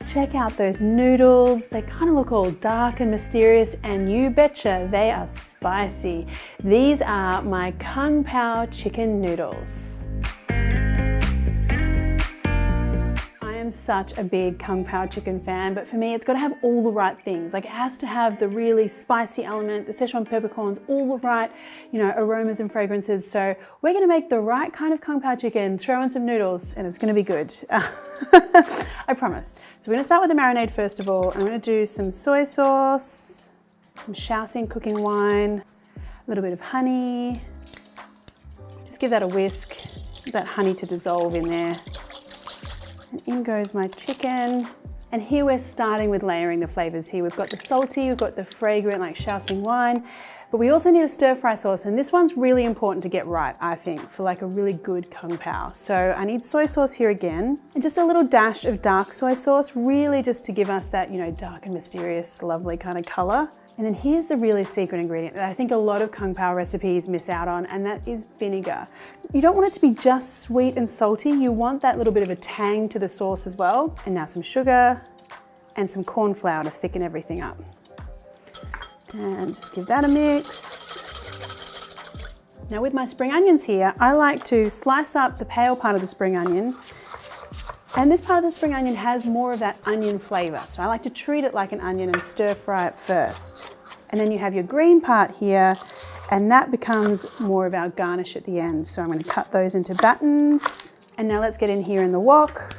Check out those noodles. They kind of look all dark and mysterious, and you betcha they are spicy. These are my Kung Pao chicken noodles. I'm such a big Kung Pao chicken fan, but for me it's got to have all the right things. Like, it has to have the really spicy element, the Szechuan peppercorns, all the right, aromas and fragrances. So we're going to make the right kind of Kung Pao chicken, throw in some noodles, and it's going to be good. I promise. So we're going to start with the marinade first of all. I'm going to do some soy sauce, some Shaoxing cooking wine, a little bit of honey. Just give that a whisk, that honey to dissolve in there. And in goes my chicken. And here we're starting with layering the flavors here. We've got the salty, we've got the fragrant like Shaoxing wine, but we also need a stir fry sauce. And this one's really important to get right, I think, for like a really good Kung Pao. So I need soy sauce here again, and just a little dash of dark soy sauce, really just to give us that, dark and mysterious, lovely kind of color. And then here's the really secret ingredient that I think a lot of Kung Pao recipes miss out on, and that is vinegar. You don't want it to be just sweet and salty. You want that little bit of a tang to the sauce as well. And now some sugar and some corn flour to thicken everything up. And just give that a mix. Now with my spring onions here, I like to slice up the pale part of the spring onion. And this part of the spring onion has more of that onion flavor. So I like to treat it like an onion and stir fry it first. And then you have your green part here, and that becomes more of our garnish at the end. So I'm going to cut those into battens. And now let's get in here in the wok.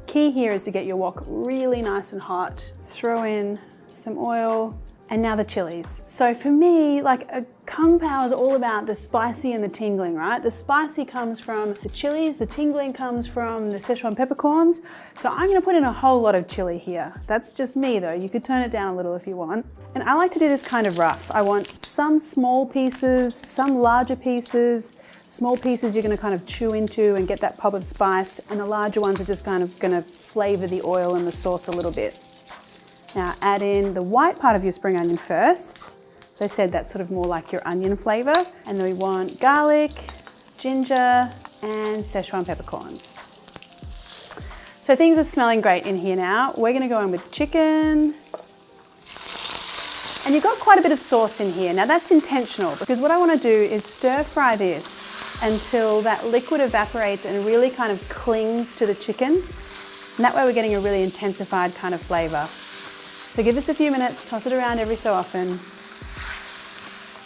Key here is to get your wok really nice and hot. Throw in some oil. And now the chilies. So for me, like, a Kung Pao is all about the spicy and the tingling, right? The spicy comes from the chilies, the tingling comes from the Szechuan peppercorns. So I'm gonna put in a whole lot of chili here. That's just me though. You could tone it down a little if you want. And I like to do this kind of rough. I want some small pieces, some larger pieces. Small pieces you're gonna kind of chew into and get that pop of spice, and the larger ones are just kind of gonna flavor the oil and the sauce a little bit. Now add in the white part of your spring onion first. So I said that's sort of more like your onion flavor. And then we want garlic, ginger, and Szechuan peppercorns. So things are smelling great in here now. We're gonna go in with chicken. And you've got quite a bit of sauce in here. Now that's intentional, because what I wanna do is stir fry this until that liquid evaporates and really kind of clings to the chicken. And that way we're getting a really intensified kind of flavor. So give this a few minutes, toss it around every so often.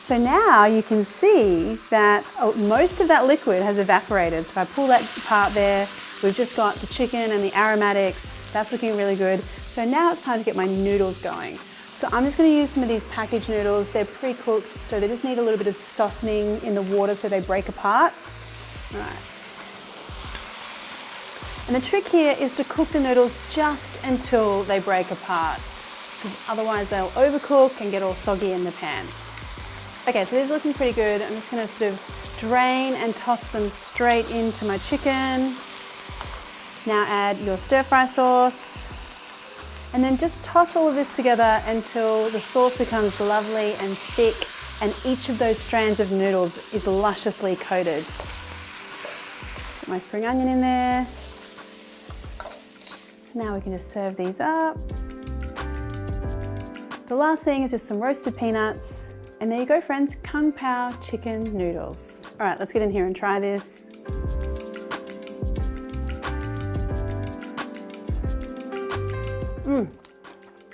So now you can see that most of that liquid has evaporated. So if I pull that apart there, we've just got the chicken and the aromatics. That's looking really good. So now it's time to get my noodles going. So I'm just going to use some of these packaged noodles. They're pre-cooked, so they just need a little bit of softening in the water so they break apart. All right. And the trick here is to cook the noodles just until they break apart, because otherwise they'll overcook and get all soggy in the pan. Okay, so these are looking pretty good. I'm just gonna sort of drain and toss them straight into my chicken. Now add your stir fry sauce, and then just toss all of this together until the sauce becomes lovely and thick, and each of those strands of noodles is lusciously coated. Put my spring onion in there. So now we can just serve these up. The last thing is just some roasted peanuts. And there you go, friends, Kung Pao chicken noodles. All right, let's get in here and try this.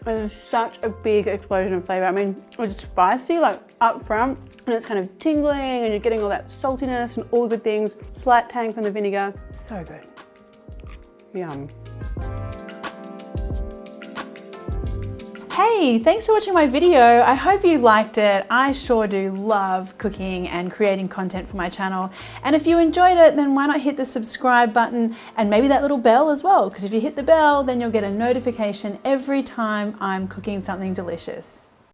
It is such a big explosion of flavor. I mean, it's spicy, like up front, and it's kind of tingling, and you're getting all that saltiness and all the good things. Slight tang from the vinegar. So good. Yum. Hey, thanks for watching my video. I hope you liked it. I sure do love cooking and creating content for my channel. And if you enjoyed it, then why not hit the subscribe button and maybe that little bell as well? Because if you hit the bell, then you'll get a notification every time I'm cooking something delicious.